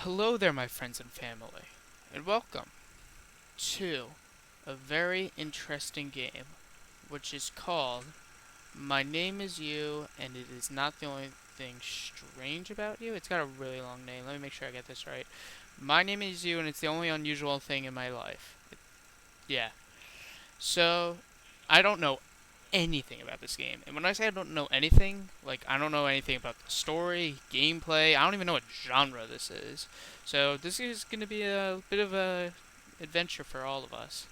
Hello there, my friends and family, and welcome to a very interesting game, which is called My Name Is You, and It Is Not the Only Thing Strange About You. It's got a really long name. Let me make sure I get this right. My Name Is You, and It's the Only Unusual Thing in My Life. Yeah. So, I don't know anything about this game. And when I say I don't know anything, like I don't know anything about the story, gameplay, I don't even know what genre this is. So this is going to be a bit of a adventure for all of us.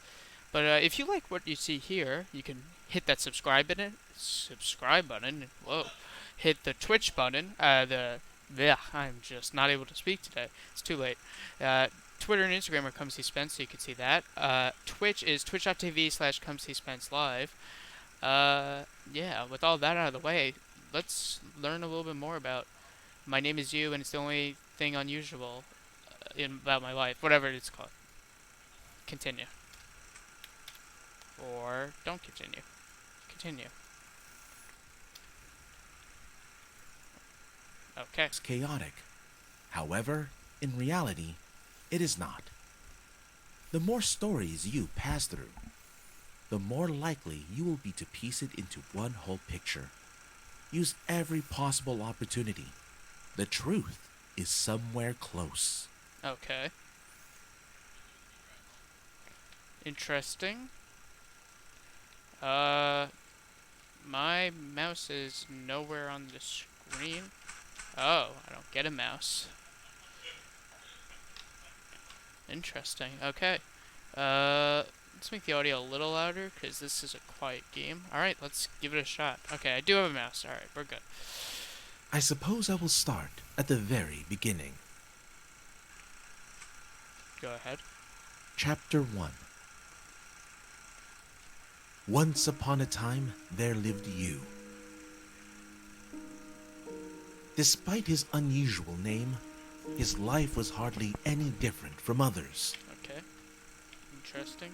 But if you like what you see here, you can hit that subscribe button. Whoa. Hit the Twitch button. Yeah, I'm just not able to speak today. It's too late. Uh, Twitter and Instagram are Come See Spence, so you can see that. Twitch is twitch.tv/Come See Spence Live. Yeah, with all that out of the way, let's learn a little bit more about My Name Is You, and It's the Only Thing Unusual about my life, whatever it's called. Continue. Or don't continue. Continue. Okay. It's chaotic. However, in reality, it is not. The more stories you pass through, the more likely you will be to piece it into one whole picture. Use every possible opportunity. The truth is somewhere close. Okay. Interesting. My mouse is nowhere on the screen. Oh, I don't get a mouse. Interesting. Okay. Let's make the audio a little louder because this is a quiet game. Alright, let's give it a shot. Okay, I do have a mouse. Alright, we're good. I suppose I will start at the very beginning. Go ahead. Chapter 1. Once upon a time, there lived you. Despite his unusual name, his life was hardly any different from others. Okay. Interesting.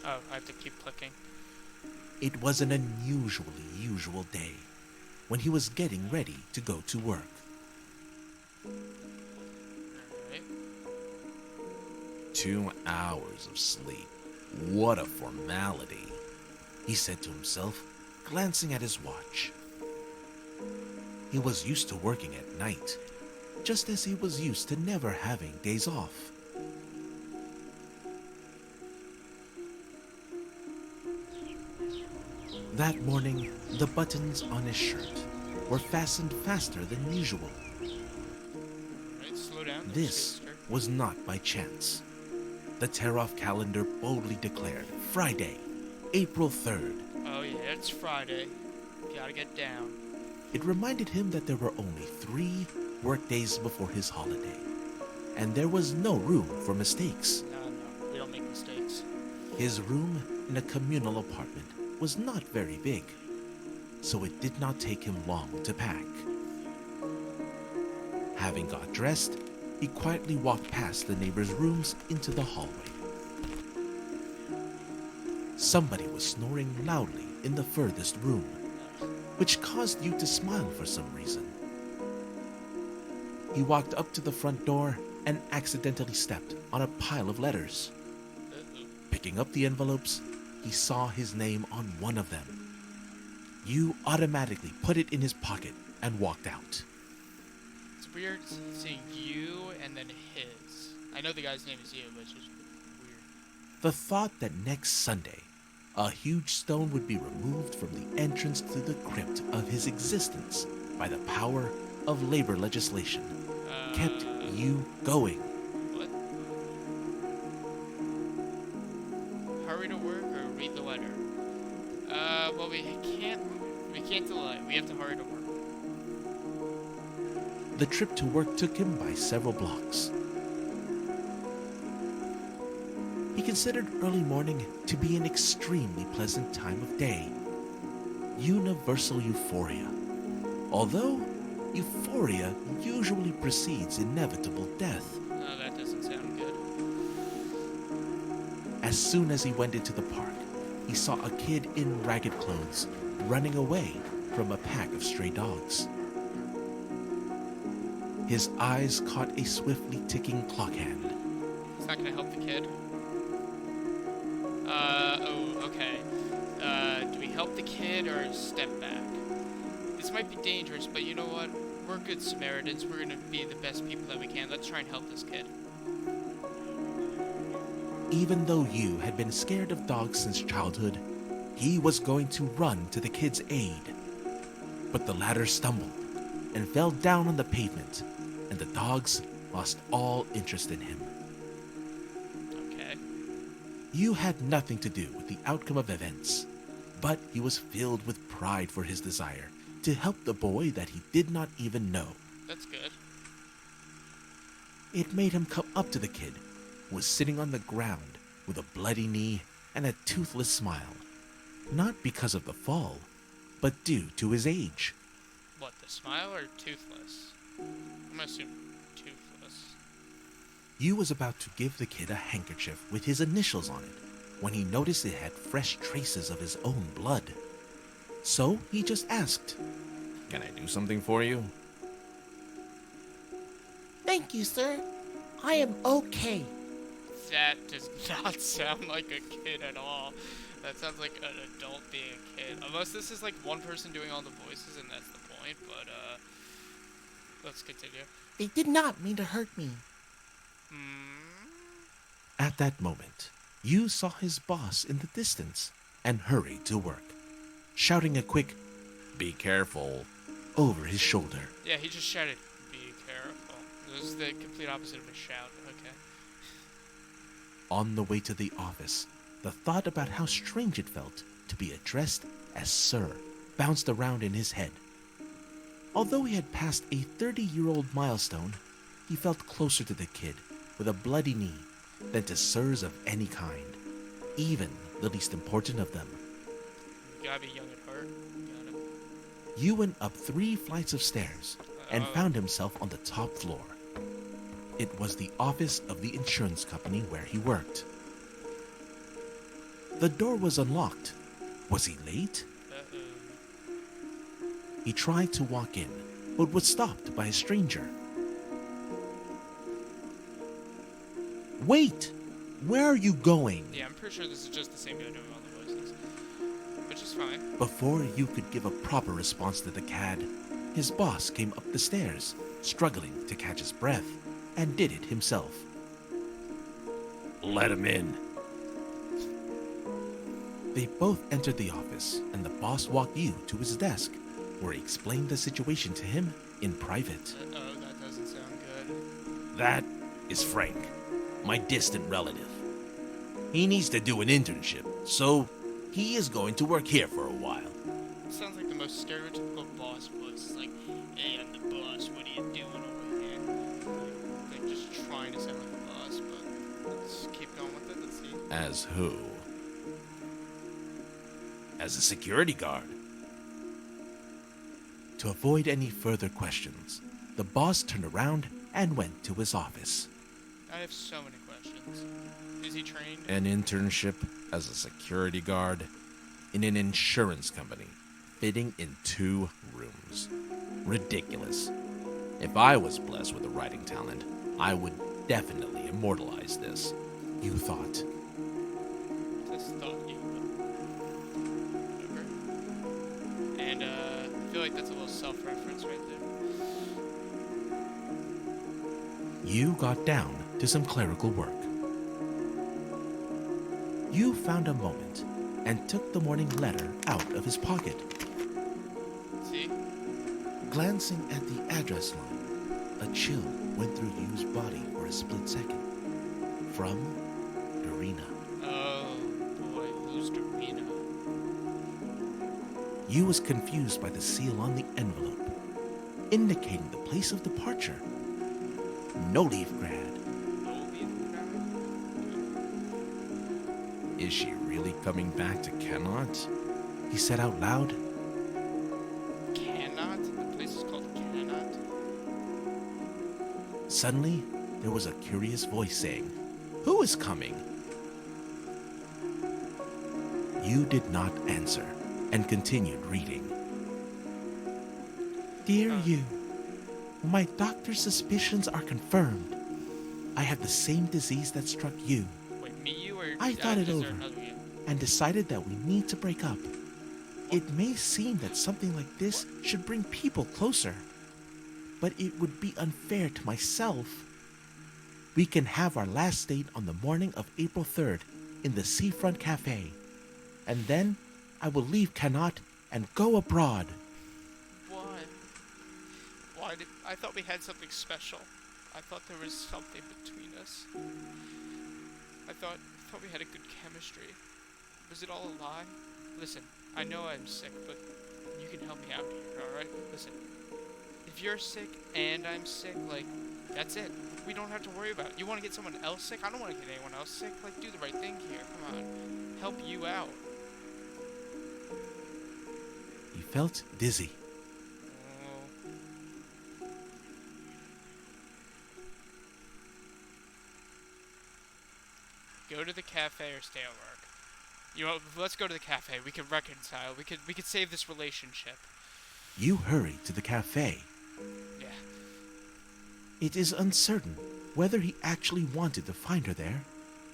Oh, I have to keep clicking. It was an unusually usual day when he was getting ready to go to work. Alright. 2 hours of sleep. What a formality, he said to himself, glancing at his watch. He was used to working at night, just as he was used to never having days off. That morning, the buttons on his shirt were fastened faster than usual. Alright, slow down. This sister. was not by chance. The tear-off calendar boldly declared Friday, April 3rd. Oh yeah, it's Friday. Gotta get down. It reminded him that there were only 3 work days before his holiday, and there was no room for mistakes. No, we don't make mistakes. His room in a communal apartment was not very big, so it did not take him long to pack. Having got dressed, he quietly walked past the neighbors' rooms into the hallway. Somebody was snoring loudly in the furthest room, which caused you to smile for some reason. He walked up to the front door and accidentally stepped on a pile of letters. Picking up the envelopes, he saw his name on one of them. You automatically put it in his pocket and walked out. It's weird seeing you and then his. I know the guy's name is you, but it's just weird. The thought that next Sunday, a huge stone would be removed from the entrance to the crypt of his existence by the power of labor legislation kept you going. What? Hurry to work or read the letter? Well, we can't delay. We have to hurry to work. The trip to work took him by several blocks. He considered early morning to be an extremely pleasant time of day. Universal euphoria. Although euphoria usually precedes inevitable death. No, that doesn't sound good. As soon as he went into the park, he saw a kid in ragged clothes running away from a pack of stray dogs. His eyes caught a swiftly ticking clock hand. It's not gonna help the kid. Oh, okay. Do we help the kid or step back? This might be dangerous, but you know what? We're good Samaritans. We're gonna be the best people that we can. Let's try and help this kid. Even though Yu had been scared of dogs since childhood, he was going to run to the kid's aid. But the latter stumbled and fell down on the pavement, and the dogs lost all interest in him. Okay. Yu had nothing to do with the outcome of events, but he was filled with pride for his desire to help the boy that he did not even know. That's good. It made him come up to the kid, who was sitting on the ground with a bloody knee and a toothless smile. Not because of the fall, but due to his age. What, the smile or toothless? I'm gonna assume toothless. Yu was about to give the kid a handkerchief with his initials on it when he noticed it had fresh traces of his own blood. So he just asked, "Can I do something for you?" Thank you, sir. I am okay. That does not sound like a kid at all. That sounds like an adult being a kid. Unless this is like one person doing all the voices and that's the point, but let's continue. They did not mean to hurt me. At that moment, Yu saw his boss in the distance and hurried to work, shouting a quick, "Be careful," over his shoulder. Yeah, he just shouted, "Be careful." This is the complete opposite of a shout. Okay. On the way to the office, the thought about how strange it felt to be addressed as Sir bounced around in his head. Although he had passed a 30-year-old milestone, he felt closer to the kid with a bloody knee than to Sirs of any kind, even the least important of them. You gotta be young at heart. Gotta. Yu went up 3 flights of stairs and found himself on the top floor. It was the office of the insurance company where he worked. The door was unlocked. Was he late? He tried to walk in, but was stopped by a stranger. "Wait! Where are you going?" Yeah, I'm pretty sure this is just the same guy doing all the voices. Which is fine. Before Yu could give a proper response to the cad, his boss came up the stairs, struggling to catch his breath, and did it himself. "Let him in." They both entered the office, and the boss walked Yu to his desk, where he explained the situation to him in private. Oh, that doesn't sound good. "That is Frank, my distant relative. He needs to do an internship, so he is going to work here for a while." Sounds like the most stereotypical boss voice. It's like, "Hey, I'm the boss. What are you doing over here?" Like just trying to sound like a boss, but let's keep going with it. Let's see. "As who?" "As a security guard." To avoid any further questions, the boss turned around and went to his office. I have so many questions. Is he trained? An internship as a security guard in an insurance company, fitting in 2 rooms. Ridiculous. If I was blessed with a writing talent, I would definitely immortalize this, you thought. Just thought you would. Whatever. And I feel like that's a little self-reference right there. Yu got down to some clerical work. Yu found a moment and took the morning letter out of his pocket. See? Glancing at the address line, a chill went through Yu's body for a split second. From Dorina. Oh boy, who's Dorina? Yu was confused by the seal on the envelope, indicating the place of departure. No leaf grad. Is she really coming back to Cannot? He said out loud. Cannot? The place is called Cannot? Suddenly, there was a curious voice saying, "Who is coming?" Yu did not answer and continued reading. "Dear Yu, My doctor's suspicions are confirmed. I have the same disease that struck you Wait, me, you, or I thought it is there over. another you? and decided that we need to break up. It may seem that something like this should bring people closer, but it would be unfair to myself. We can have our last date on the morning of April 3rd in the Seafront Cafe, and then I will leave Cannot and go abroad. Why? Why did I thought we had something special? I thought there was something between us. I thought we had a good chemistry. Was it all a lie? Listen, I know I'm sick, but you can help me out here, alright? Listen, if you're sick and I'm sick, like, that's it. We don't have to worry about it. You want to get someone else sick? I don't want to get anyone else sick. Like, do the right thing here. Come on. Help you out. He felt dizzy. Oh. Go to the cafe or stay at work. You know, let's go to the cafe. We can reconcile. We could save this relationship. You hurry to the cafe. Yeah. It is uncertain whether he actually wanted to find her there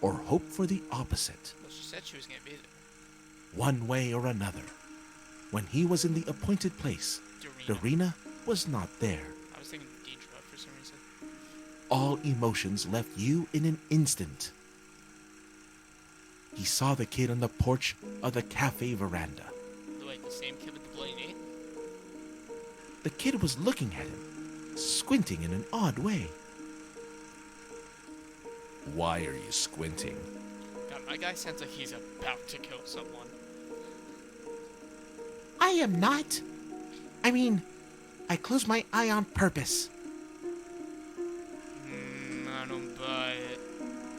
or hoped for the opposite. Well, she said she was gonna be there. One way or another, when he was in the appointed place, Darina was not there. I was thinking Deidre for some reason. All emotions left you in an instant. He saw the kid on the porch of the cafe veranda. Like the same kid with the bloody knee? The kid was looking at him, squinting in an odd way. Why are you squinting? God, my guy sounds like he's about to kill someone. I am not. I mean, I closed my eye on purpose. I don't buy it.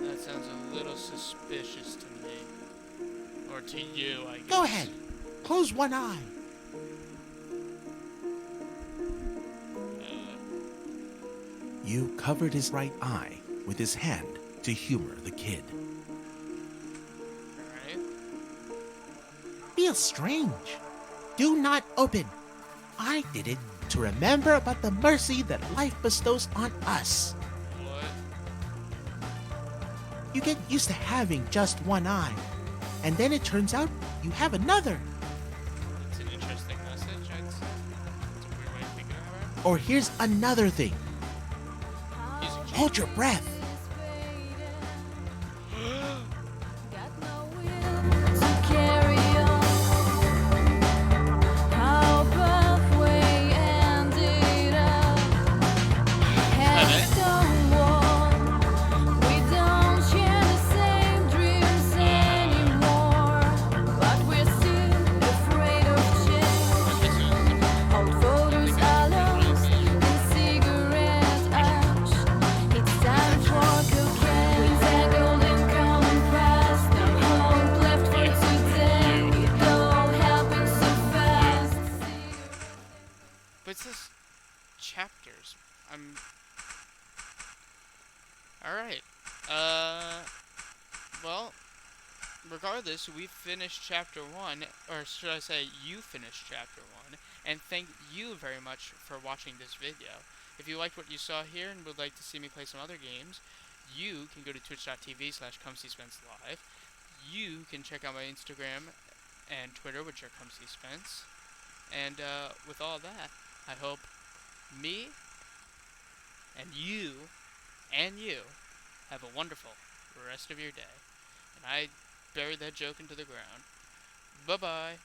That sounds a little suspicious to me. Or to you, I guess. Go ahead. Close one eye. You covered his right eye with his hand to humor the kid. Alright. Feels strange. Do not open. I did it to remember about the mercy that life bestows on us. What? You get used to having just one eye, and then it turns out you have another. It's an interesting message, I'd say. It's a weird way of thinking about Or here's another thing. it. He's a kid. Hold your breath. Got no will to carry on. How pathway ended up as a stone wall. We don't share the same dreams anymore, but we're still afraid of change. Old photos are lost in cigarette ash. It's time for cocaine, tangled in common past. No hope left for today. It all happened so fast. But it says chapters. Alright. Well, regardless, we finished chapter 1, or should I say, you finished chapter 1, and thank you very much for watching this video. If you liked what you saw here and would like to see me play some other games, you can go to twitch.tv/ComeSeeSpenceLive. You can check out my Instagram and Twitter, which are ComeSeeSpence. And with all that, I hope me and you have a wonderful rest of your day. And I buried that joke into the ground. Bye-bye.